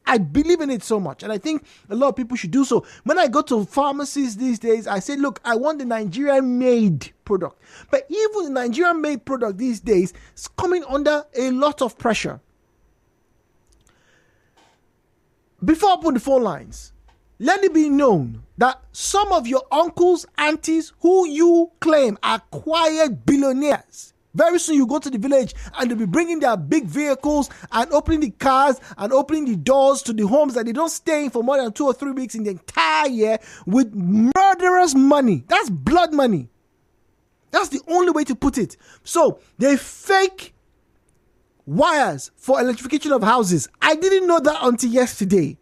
I believe in it so much, and I think a lot of people should do so. When I go to pharmacies these days, I say, look, I want the Nigerian-made product. But even the Nigerian-made product these days is coming under a lot of pressure. Before I open the phone lines, let it be known that some of your uncles, aunties, who you claim are quiet billionaires, very soon you go to the village and they'll be bringing their big vehicles and opening the cars and opening the doors to the homes that they don't stay in for more than 2 or 3 weeks in the entire year with murderous money. That's blood money. That's the only way to put it. So they fake wires for electrification of houses. I didn't know that until yesterday.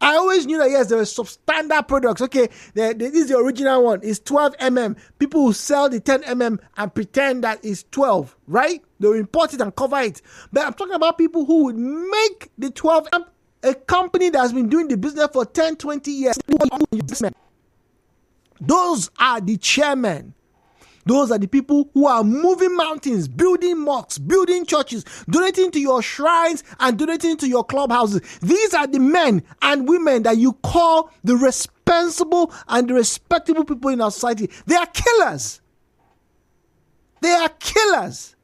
I always knew that, yes, there were substandard products. Okay, this is the original one. It's 12 mm. People who sell the 10 mm and pretend that it's 12, right? They'll import it and cover it. But I'm talking about people who would make the 12 mm, a company that has been doing the business for 10, 20 years. Those are the chairmen. Those are the people who are moving mountains, building mosques, building churches, donating to your shrines and donating to your clubhouses. These are the men and women that you call the responsible and the respectable people in our society. They are killers. They are killers.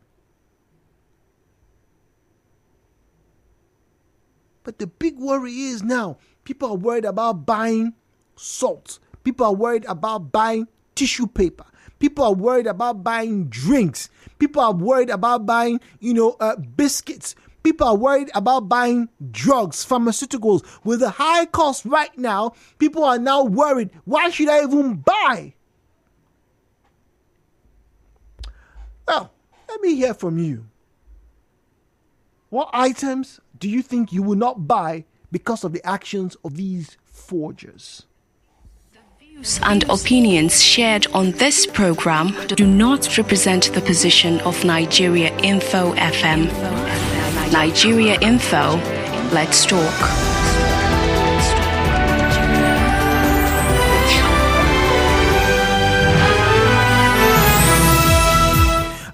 But the big worry is now, people are worried about buying salt. People are worried about buying tissue paper. People are worried about buying drinks. People are worried about buying, biscuits. People are worried about buying drugs, pharmaceuticals. With the high cost right now, people are now worried. Why should I even buy? Well, let me hear from you. What items do you think you will not buy because of the actions of these forgers? Views and opinions shared on this program do not represent the position of Nigeria Info FM. Nigeria Info, let's talk.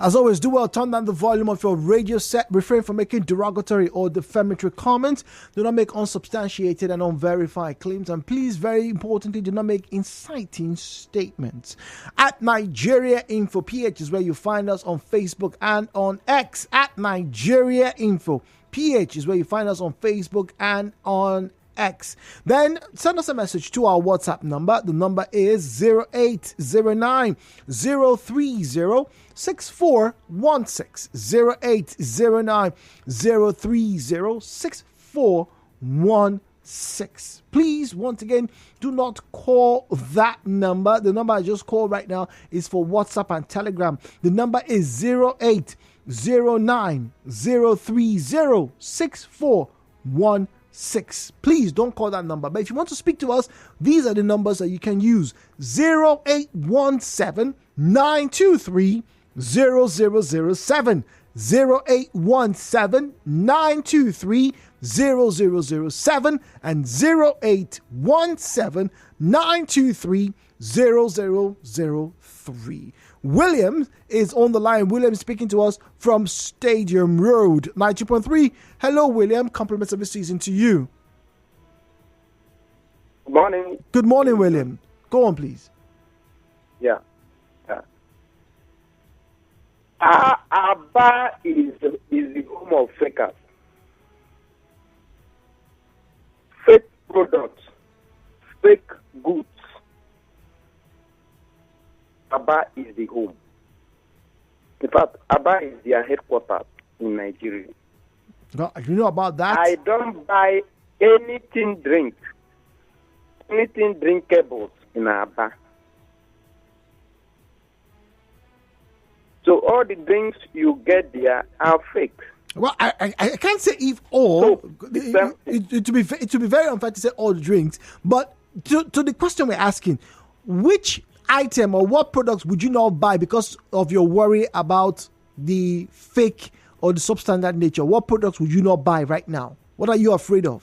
As always, do well, turn down the volume of your radio set, refrain from making derogatory or defamatory comments, do not make unsubstantiated and unverified claims, and please, very importantly, do not make inciting statements. At Nigeria Info PH is where you find us on Facebook and on X. At Nigeria Info PH is where you find us on Facebook and on X. Then send us a message to our WhatsApp number. The number is 0809 030 6416 0809 030 6416. Please, once again, do not call that number. The number I just called right now is for WhatsApp and Telegram. The number is 0809 030 6416. Please don't call that number. But if you want to speak to us, these are the numbers that you can use. 0817 923 0007. 0817 923 0007 and 0817 923 0003. William is on the line. William is speaking to us from Stadium Road, 92.3. Hello, William. Compliments of the season to you. Good morning. Good morning, William. Go on, please. Yeah. Aba is the home of fakers. Fake products, fake goods. Aba is the home. In fact, Aba is their headquarters in Nigeria. No, you know about that? I don't buy anything drinkable in Aba. So all the drinks you get there are fake. Well, I can't say if all. So, it to be very unfair to say all the drinks, but to the question we're asking, which item or what products would you not buy because of your worry about the fake or the substandard nature? What products would you not buy right now? What are you afraid of?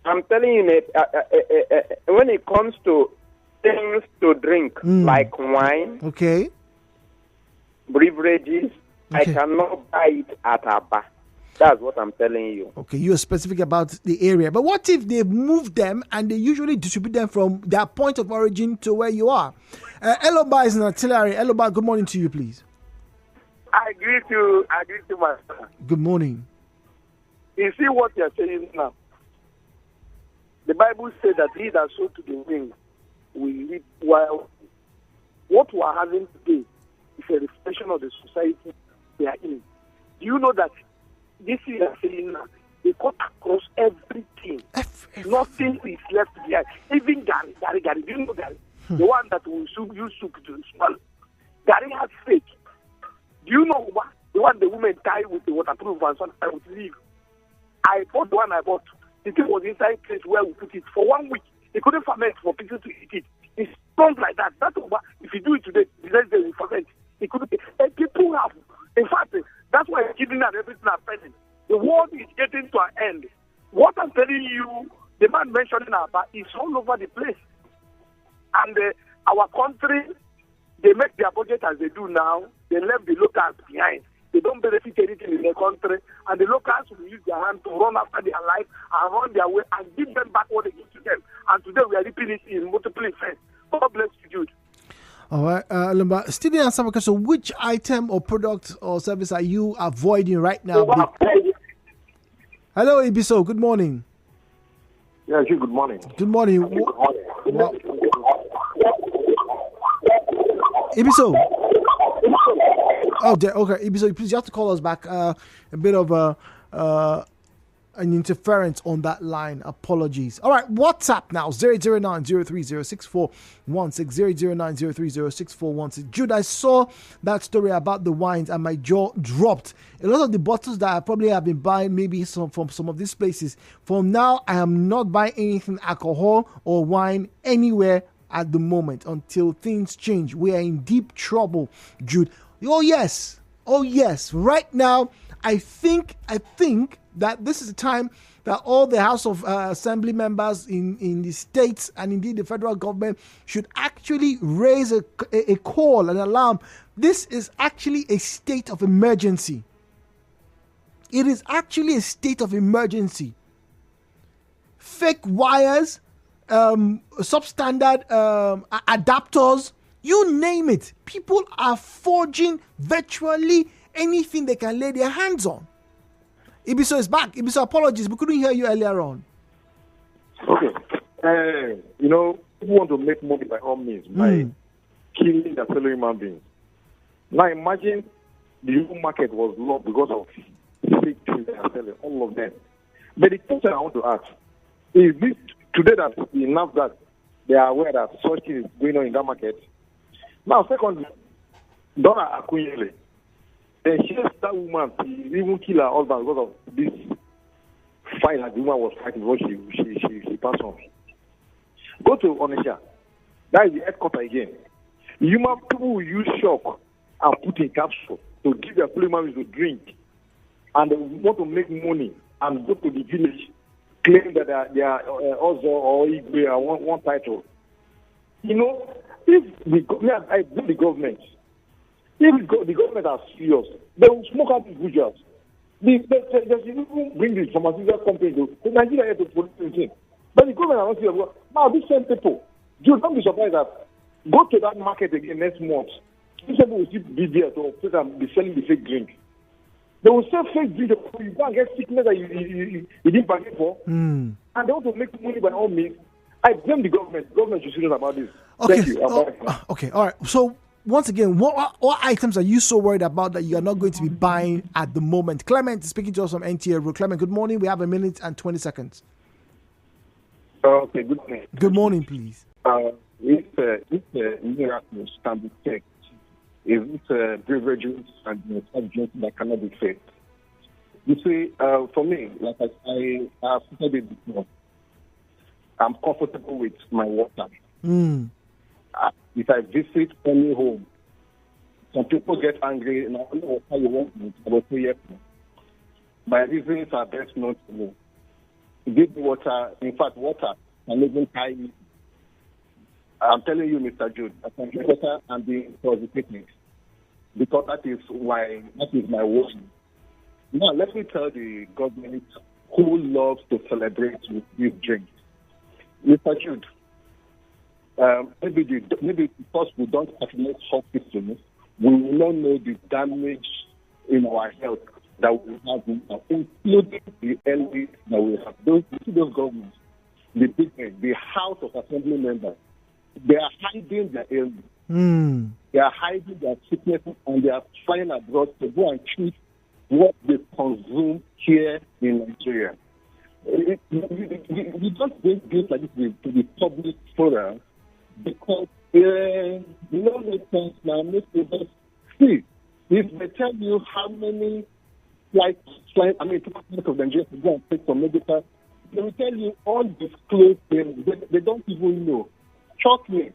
I'm telling you, when it comes to things to drink, like wine, okay, beverages, I cannot buy it at Aba. That's what I'm telling you. Okay, you're specific about the area. But what if they've moved them and they usually distribute them from their point of origin to where you are? Eloba is an artillery. Eloba, good morning to you, please. I agree to my son. Good morning. You see what you're saying now? The Bible says that he that sows to the wind will reap while. What we are having today is a reflection of the society we are in. Do you know that this is saying now? They cut across everything. Nothing is left behind. Even Gary. Do you know Gary? The one that will use soup to swallow. Gary has fake. Do you know what? The one the women tie with the waterproof and sometimes with leave. I bought the one I bought. The thing was inside place where we put it for 1 week. It couldn't ferment for people to eat it. It's strong like that. That's why if you do it today, the next day it will ferment. It couldn't. And people have, in fact, that's why kidney and everything are pending. The world is getting to an end. What I'm telling you, the man mentioning about is all over the place. And our country, they make their budget as they do now. They left the locals behind. They don't benefit anything in their country. And the locals will use their hand to run after their life and run their way and give them back what they give to them. And today we are reaping it in multiple effects. God bless you, Jude. All right, Lumba, still in answer my question. Which item or product or service are you avoiding right now? Hello, Ibiso. Good morning. Yeah, good morning. Good morning. Ibiso. Oh, okay. Ibiso, please, you have to call us back. A bit of an interference on that line. Apologies. All right, WhatsApp now, 009-030-6416, 009-030-6416. Jude, I saw that story about the wines and my jaw dropped. A lot of the bottles that I probably have been buying, maybe from some of these places, from now, I am not buying anything alcohol or wine anywhere at the moment until things change. We are in deep trouble, Jude. Oh, yes. Right now, I think that this is the time that all the House of Assembly members in the states and indeed the federal government should actually raise a call, an alarm. This is actually a state of emergency. It is actually a state of emergency. Fake wires, substandard adapters, you name it. People are forging virtually anything they can lay their hands on. Ibiso is back. Ibiso, apologies. We couldn't hear you earlier on. Okay. People want to make money by all means, by killing their fellow human beings. Now imagine the human market was lost because of fake things they are selling, all of them. But the question I want to ask is this today that enough that they are aware that such thing is going on in that market. Now, secondly, Donna Akunyele, then she that woman to even kill her husband because of this fight that the woman was fighting before she passed on. Go to Onisha. That is the headquarters again. Human people will use shock and put in capsule to give their fellow human beings to drink. And they want to make money and go to the village, claim that they are Ozo or Igwe or one title. If I blame the government. If the government are serious, they will smoke out the butchers. They even bring the pharmaceutical company to Nigeria to police anything. But the government are not serious. Now, these same people, you don't be surprised that go to that market again next month. These people will be there to be selling the fake drink. They will sell fake drink. You can't get sickness that you didn't bargain for. And they want to make money by all means. I blame the government. The government should be serious about this. Okay. Thank you. Okay. All right. So, once again, what items are you so worried about that you are not going to be buying at the moment? Clement is speaking to us from NTA Road. Clement, good morning. We have 1 minute and 20 seconds. Okay, good morning. Good morning, please. If miracles can be checked, if it's beverages and drinks that cannot be faked. You see, for me, like I have said it before, I'm comfortable with my water. If I visit any home, some people get angry and I don't know how you want me about 2 years ago. My reasons are best known to me. Give me water, in fact, water can even tie me. I'm telling you, Mr. Jude, I can drink water and be intoxicated because that is my worry. Now, let me tell the government who loves to celebrate with this drink. Mr. Jude, maybe because we don't patronize hospitals, we will not know the damage in our health that we have now, including the elderly that we have. Those governments, the big men, the House of Assembly members, they are hiding their illness. They are hiding their sicknesses, and they are flying abroad to go and treat what they consume here in Nigeria. We don't bring things like this to the public forum because make sense now. Make people see. If they tell you how many people of Nigeria to go and take some medical, they will tell you undisclosed things. They don't even know. Trust me,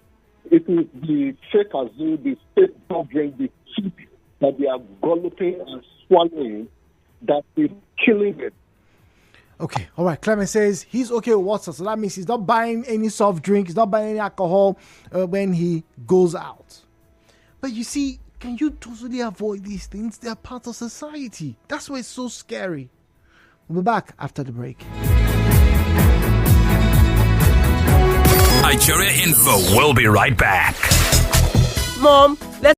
it is the fake azul, the fake drink, the cheap that they are galloping and swallowing that is killing it. Okay, all right. Clement says he's okay with water, so that means he's not buying any soft drink, he's not buying any alcohol when he goes out. But you see, can you totally avoid these things? They are part of society. That's why it's so scary. We'll be back after the break. Nigeria Info. We'll be right back. Mom, let's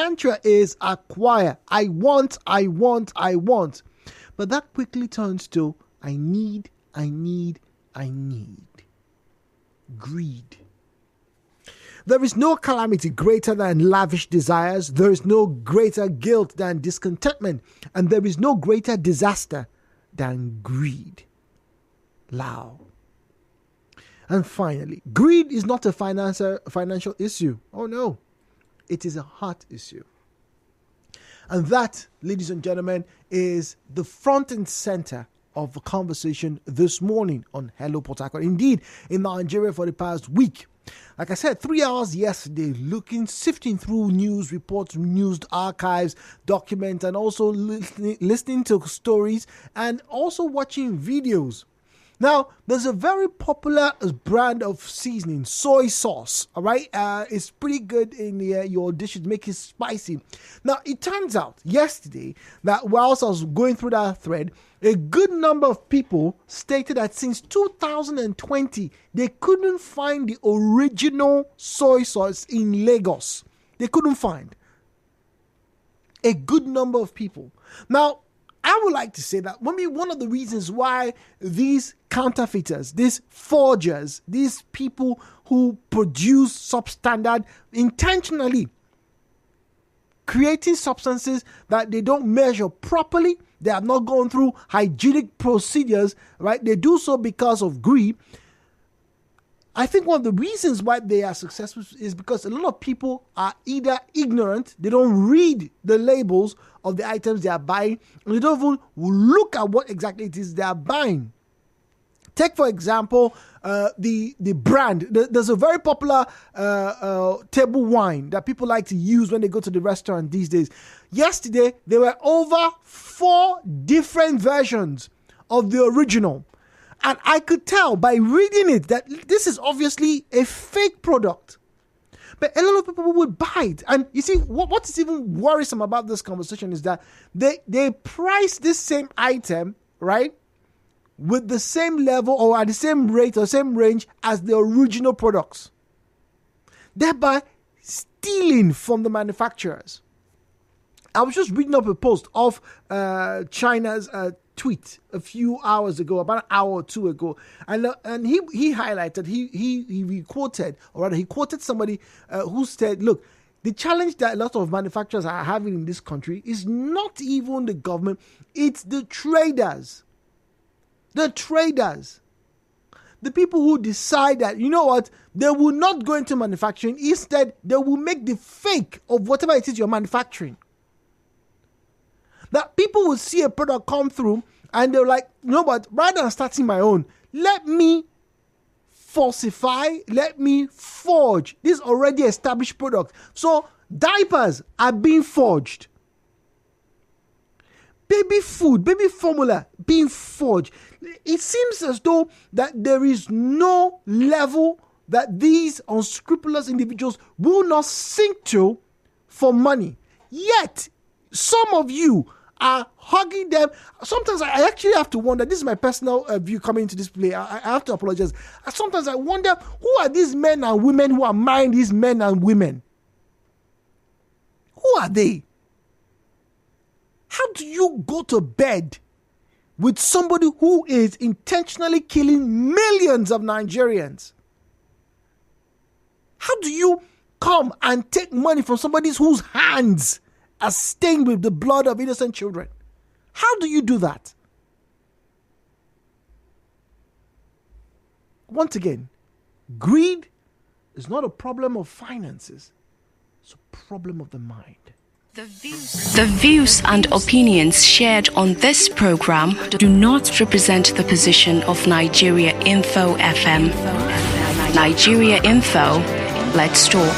mantra is acquire. I want. But that quickly turns to I need. Greed. There is no calamity greater than lavish desires. There is no greater guilt than discontentment. And there is no greater disaster than greed. Lao. And finally, greed is not a financial issue. Oh no, it is a heart issue. And that, ladies and gentlemen, is the front and center of the conversation this morning on Hello Port Harcourt. Indeed, in Nigeria for the past week. Like I said, 3 hours yesterday, sifting through news reports, news archives, documents, and also listening to stories and also watching videos. Now, there's a very popular brand of seasoning, soy sauce, all right? It's pretty good in your dishes, make it spicy. Now, it turns out yesterday that whilst I was going through that thread, a good number of people stated that since 2020, they couldn't find the original soy sauce in Lagos. They couldn't find. A good number of people. Now, I would like to say that maybe one of the reasons why these counterfeiters, these forgers, these people who produce substandard intentionally creating substances that they don't measure properly, they have not gone through hygienic procedures, right? They do so because of greed. I think one of the reasons why they are successful is because a lot of people are either ignorant, they don't read the labels of the items they are buying, and they don't even look at what exactly it is they are buying. Take, for example, the brand. There's a very popular table wine that people like to use when they go to the restaurant these days. Yesterday, there were over 4 different versions of the original. And I could tell by reading it that this is obviously a fake product. But a lot of people would buy it. And you see, what is even worrisome about this conversation is that they price this same item, right, with the same level or at the same rate or same range as the original products, thereby stealing from the manufacturers. I was just reading up a post of China's tweet a few hours ago, about an hour or two ago, and he highlighted, he quoted somebody who said, look, the challenge that a lot of manufacturers are having in this country is not even the government, it's the traders. The traders. The people who decide that, you know what, they will not go into manufacturing, instead they will make the fake of whatever it is you're manufacturing. That people will see a product come through and they're like, you know what, rather than starting my own, let me falsify, let me forge this already established product. So diapers are being forged. Baby food, baby formula being forged. It seems as though that there is no level that these unscrupulous individuals will not sink to for money. Yet, some of you are hugging them. Sometimes I actually have to wonder, this is my personal view coming into this play, I have to apologize. Sometimes I wonder, who are these men and women who are marrying these men and women? Who are they? How do you go to bed with somebody who is intentionally killing millions of Nigerians? How do you come and take money from somebody whose hands are stained with the blood of innocent children? How do you do that? Once again, greed is not a problem of finances, it's a problem of the mind. The views and opinions shared on this program do not represent the position of Nigeria Info FM. Nigeria Info, let's talk.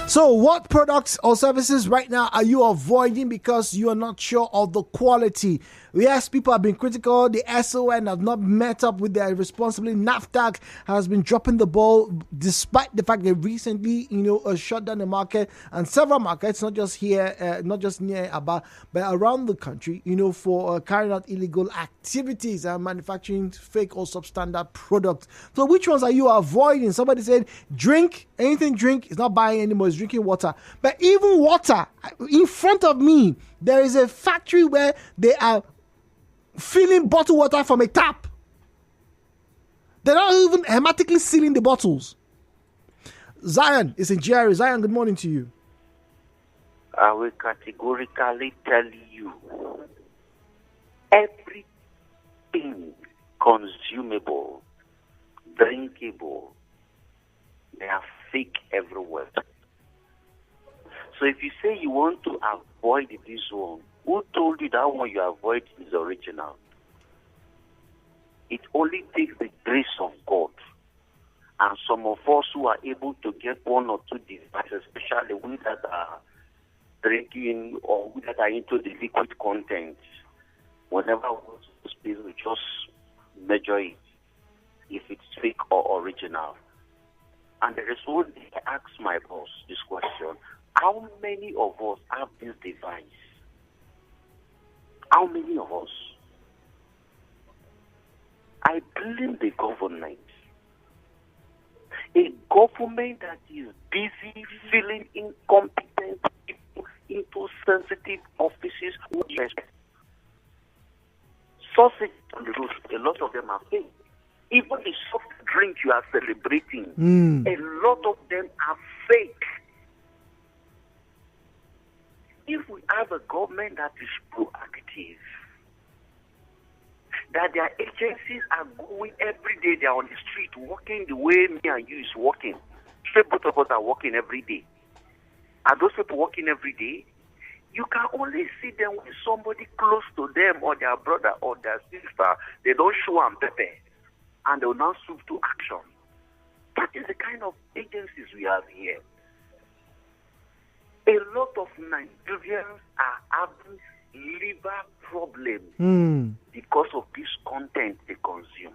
So what products or services right now are you avoiding because you are not sure of the quality? Yes, people have been critical. The SON have not met up with their responsibility. NAFDAC has been dropping the ball despite the fact they recently, shut down the market and several markets, not just here, not just near Aba, but around the country, for carrying out illegal activities and manufacturing fake or substandard products. So which ones are you avoiding? Somebody said drink, anything drink, is not buying anymore, it's drinking water. But even water, in front of me, there is a factory where they are filling bottled water from a tap. They're not even hermetically sealing the bottles. Zion is in GRA. Zion, good morning to you. I will categorically tell you, everything consumable, drinkable, they are fake everywhere. So if you say you want to avoid this one, who told you that one you avoid is original? It only takes the grace of God. And some of us who are able to get one or two devices, especially we that are drinking or we that are into the liquid content, whenever we go to the space, we just measure it, if it's fake or original. And there is one day I asked my boss this question: how many of us have this device? How many of us? I blame the government. A government that is busy filling incompetent people into sensitive offices. Sausage on the road, a lot of them are fake. Even the soft drink you are celebrating, a lot of them are fake. If we have a government that is proactive, that their agencies are going every day, they are on the street walking the way me and you is walking. So both of us are walking every day. Are those people walking every day? You can only see them when somebody close to them or their brother or their sister, they don't show them pepper, and they will now swoop to action. That is the kind of agencies we have here. A lot of Nigerians are having liver problems because of this content they consume.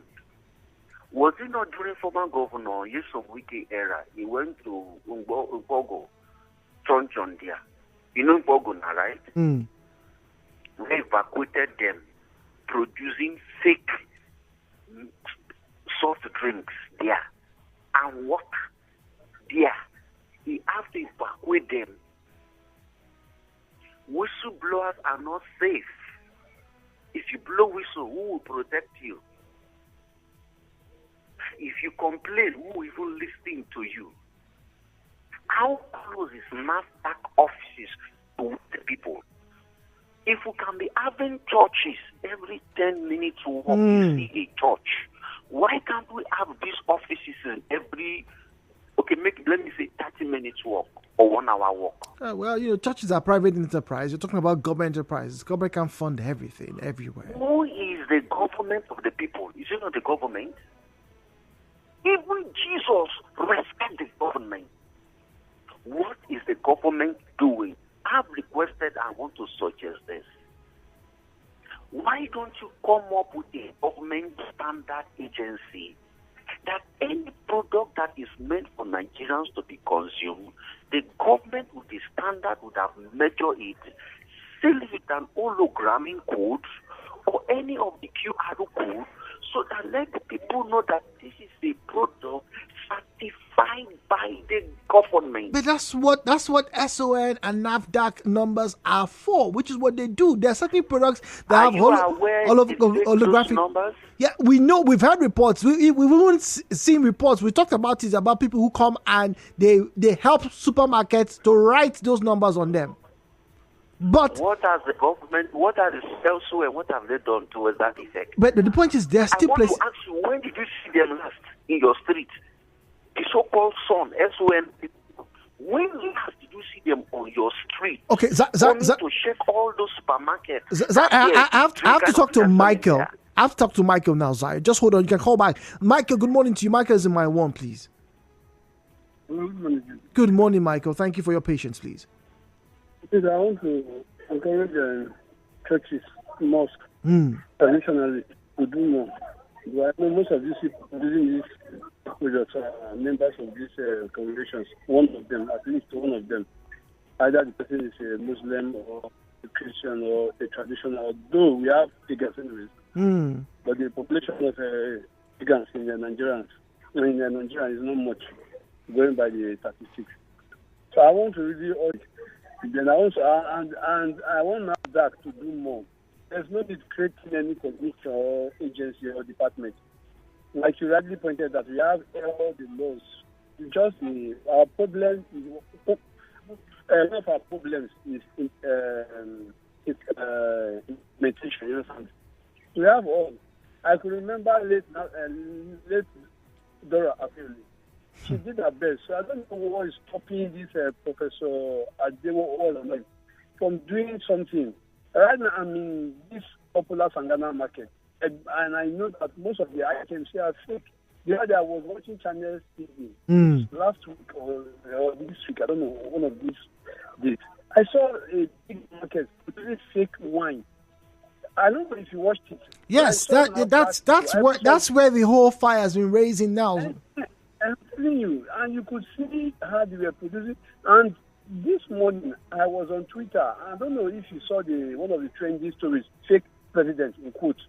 Was it not during former governor Yusuf Wike era? He went to Mbogo, Chonchon there. You know Mbogo now, right? They evacuated them, producing fake soft drinks there and water there. He has to evacuate them. Whistleblowers are not safe. If you blow whistle, who will protect you? If you complain, who will even listen to you? How close is NAFDAC offices to the people? If we can be having churches every 10 minutes walk, you see a church. Why can't we have these offices in every, let me say 30 minutes walk or 1 hour walk? Churches are private enterprise. You're talking about government enterprises. Government can fund everything, everywhere. Who is the government of the people? Is it not the government? Even Jesus respects the government. What is the government doing? I've requested, I want to suggest this. Why don't you come up with a government standard agency that any product that is meant for Nigerians to be consumed, the government with the standard would have measured it, seal it with an hologramming code or any of the QR codes, so that let the people know that this is a product certified by the government. But that's what SON and NAFDAC numbers are for, which is what they do. There are certain products that have holographic numbers. Yeah, we know. We've heard reports. We've even seen reports. We talked about it, about people who come and they help supermarkets to write those numbers on them. But what has the government, what are the SON, and what have they done towards that effect? But the point is, there are still places. I want to ask you, when did you see them last in your street? The so-called SON. When last did you see them on your street? Okay, to check all those supermarkets. I have to talk to Michael. I have to talk to Michael now, Zai. Just hold on. You can call back. Michael, good morning to you. Michael is in my one, please. Good morning, Michael. Thank you for your patience, please. I want to encourage churches, mosques, traditionally to do more. But I know most of these people using these products are members of these congregations. One of them, at least one of them, either the person is a Muslim or a Christian or a traditional. Though we have pagans anyways, but the population of pagans in Nigeria is not much, going by the statistics. So I want to really urge. Then I also and I want NAFDAC to do more. There's no need creating any commission or agency or department. Like you rightly pointed that we have all the laws. It's just our problem is one of our problems is implementation. You know, we have all. I could remember late Dora Apili. She did her best. So I don't know what is stopping this Professor Adewo from doing something. Right now, I'm in this popular Sangana market, and I know that most of the items here are fake. The other day I was watching Channel TV last week or this week, I don't know, one of these days. I saw a big market with fake wine. I don't know if you watched it. Yes, that's where the whole fire has been raising now. I'm telling you, and you could see how they were producing. And this morning, I was on Twitter. I don't know if you saw one of the trendy stories, fake president, in quotes.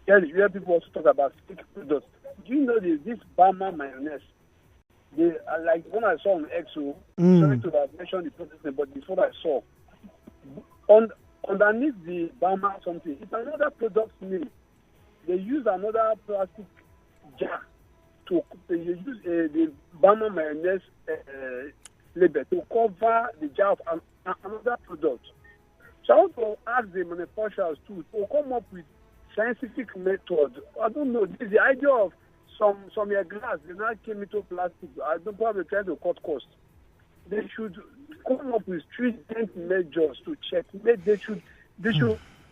Where people also talk about fake products. Do you know this Bama mayonnaise? Like when I saw on EXO, sorry to have mentioned the president, but before I saw, underneath the Bama something, it's another product name. They use another plastic jar. They use the Bama mayonnaise label to cover the jar of another product. So I want to ask the manufacturers to come up with scientific method. I don't know. This is the idea of some glass. They now came into plastic. I don't probably try to cut costs. They should come up with stringent measures to check. They should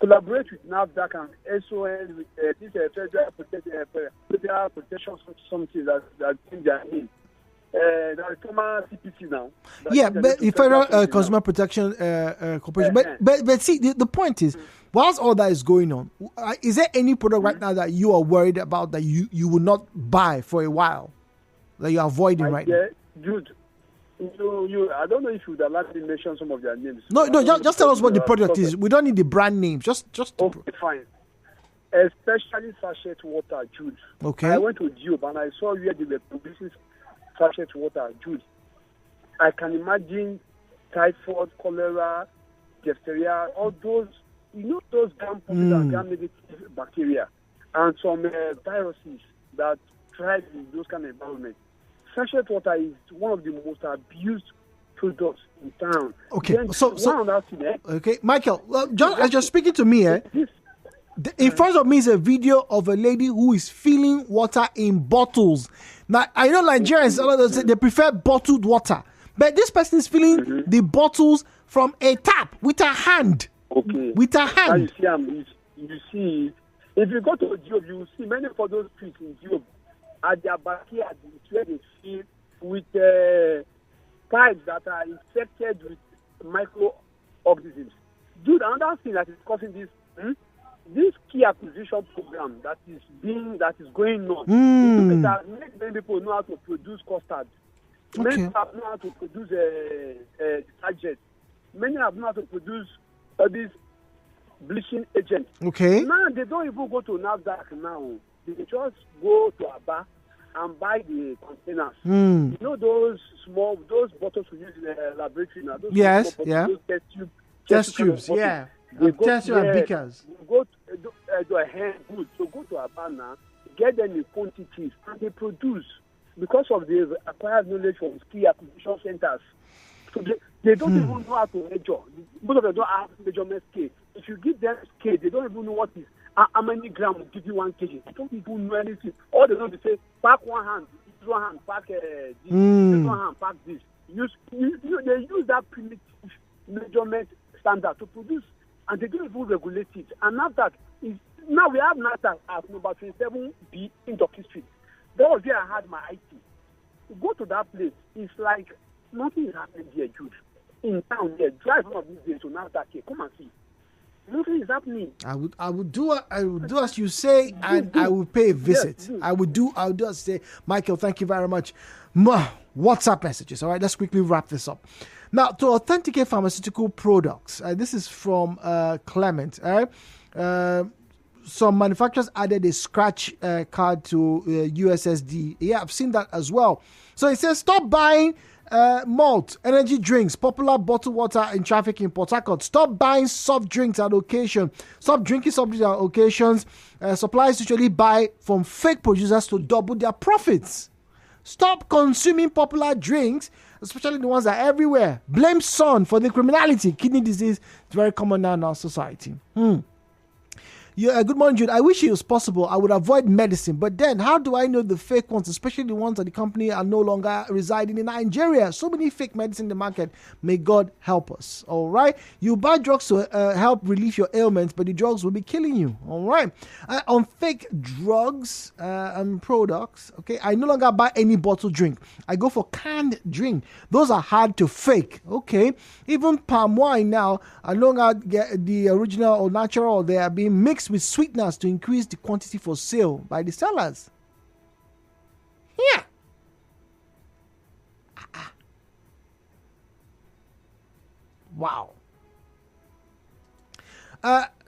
collaborate with NAFDAC and SON with this federal protection something that think they are in. That is former CPC now. Yeah, but the Federal Consumer Protection Corporation. But see, the point is, whilst all that is going on, is there any product right now that you are worried about that you will not buy for a while, that you're avoiding right now? Dude, I don't know if you would allow me to mention some of their names. No, just tell us what the product is. We don't need the brand names. Just okay, fine. Especially sachet water, Jude. Okay. I went to Job and I saw where they were producing sachet water, Jude. I can imagine typhoid, cholera, diphtheria, all those, those gram-positive and gram-negative bacteria, and some viruses that thrive in those kind of environments. Sachet water is one of the most abused products in town. Okay, okay, Michael, as you're speaking to me, in front of me is a video of a lady who is filling water in bottles. Now, I know Nigerians, they prefer bottled water. But this person is filling the bottles from a tap with her hand. Okay. With her hand. Now you see, if you go to Job, you will see many of those streets in Job at their backyard, where they fill with pipes that are infected with microorganisms. Dude, another thing that is causing this key acquisition program that is going on, that makes many people know how to produce custard. Many people know how to produce detergent. Many have know how to produce these bleaching agents. Okay. Now they don't even go to NAFDAC now. They just go to Aba and buy the containers. You know those bottles we use in the laboratory now? Those those test tubes, yeah. Test tube and beakers. Go to Aba now, get them in quantities, and they produce because of the acquired knowledge from key acquisition centers. So they don't even know how to measure. Most of them don't have measurement scale. If you give them scale, they don't even know what is how many grams will give you 1 kg. They don't even know anything. All they know is say, pack one hand, pack this, one hand, pack this. They use that primitive measurement standard to produce, and they don't even regulate it. And NAFDAC now we have NAFDAC at number 27B in Docky Street. That was where I had my IT. To go to that place, it's like nothing is happening here, Jude. In town here, drive one of these days to NAFDAC here, come and see. Nothing is happening. I would do as you say, and I will pay a visit. Yes, I would do as you say. Michael, thank you very much. WhatsApp messages. All right, let's quickly wrap this up. Now, to authenticate pharmaceutical products, this is from Clement. All right. Some manufacturers added a scratch card to USSD. Yeah, I've seen that as well. So it says, stop buying malt, energy drinks, popular bottled water in traffic in Port Harcourt. Stop buying soft drinks at occasion. Stop drinking soft drinks at occasions. Suppliers usually buy from fake producers to double their profits. Stop consuming popular drinks, especially the ones that are everywhere. Blame sun for the criminality. Kidney disease is very common now in our society. Yeah, good morning, Jude. I wish it was possible. I would avoid medicine. But then, how do I know the fake ones, especially the ones that the company are no longer residing in Nigeria? So many fake medicine in the market. May God help us. All right. You buy drugs to help relieve your ailments, but the drugs will be killing you. All right. On fake drugs and products, okay, I no longer buy any bottled drink. I go for canned drink. Those are hard to fake. Okay. Even palm wine now, I no longer get the original or natural. They are being mixed with sweeteners to increase the quantity for sale by the sellers. Yeah. Wow.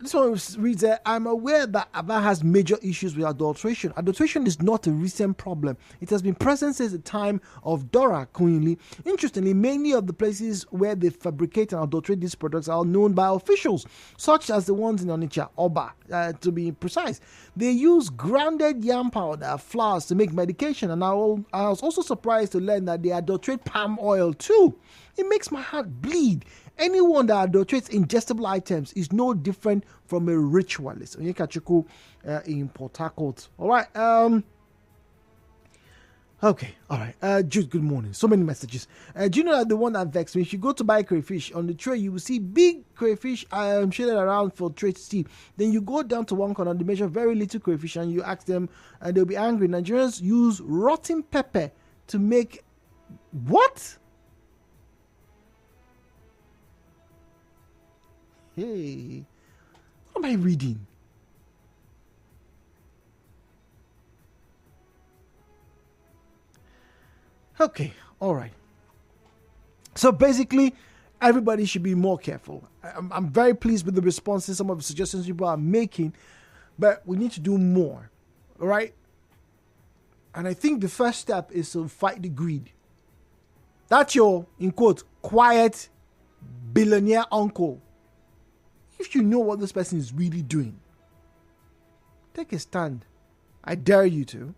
This one reads, I'm aware that Aba has major issues with adulteration. Adulteration is not a recent problem. It has been present since the time of Dora Queenly. Interestingly, many of the places where they fabricate and adulterate these products are known by officials, such as the ones in Onitsha, Oba, to be precise. They use grounded yam powder, flours to make medication, and I was also surprised to learn that they adulterate palm oil too. It makes my heart bleed. Anyone that adulterates ingestible items is no different from a ritualist. Onyekachuku in Port Harcourt. All right. Okay. All right. Jude, good morning. So many messages. Do you know that the one that vexed me? If you go to buy crayfish on the tray, you will see big crayfish shaded around for trade to see. Then you go down to one corner, they measure very little crayfish, and you ask them, and they'll be angry. Nigerians use rotten pepper to make what? Hey, what am I reading? Okay, all right. So basically, everybody should be more careful. I'm very pleased with the responses, some of the suggestions people are making, but we need to do more, all right? And I think the first step is to fight the greed. That's your, in quote, quiet billionaire uncle. If you know what this person is really doing, take a stand. I dare you to.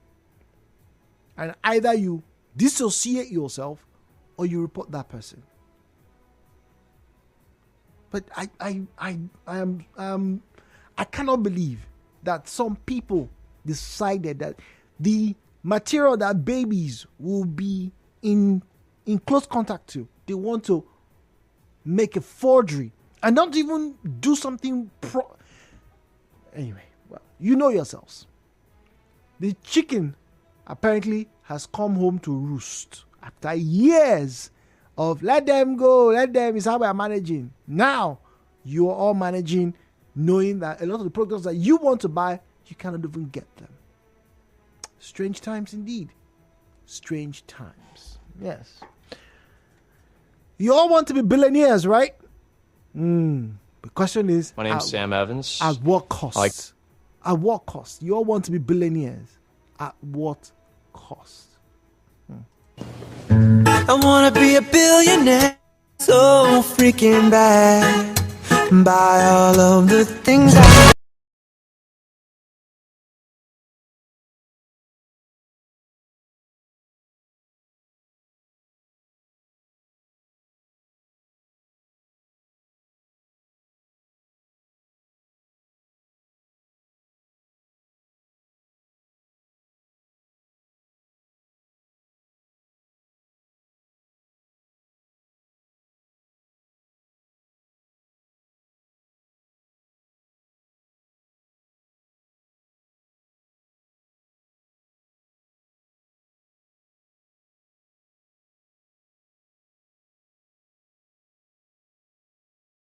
And either you dissociate yourself or you report that person. But I cannot believe that some people decided that the material that babies will be in close contact to, they want to make a forgery. And not even do something Anyway, well, you know yourselves. The chicken apparently has come home to roost after years of let them go, let them, is how we are managing. Now, you are all managing knowing that a lot of the products that you want to buy, you cannot even get them. Strange times indeed. Strange times. Yes. You all want to be billionaires, right? The question is, my name's Sam Evans. At what cost? At what cost? You all want to be billionaires. At what cost? I want to be a billionaire so freaking bad. Buy all of the things I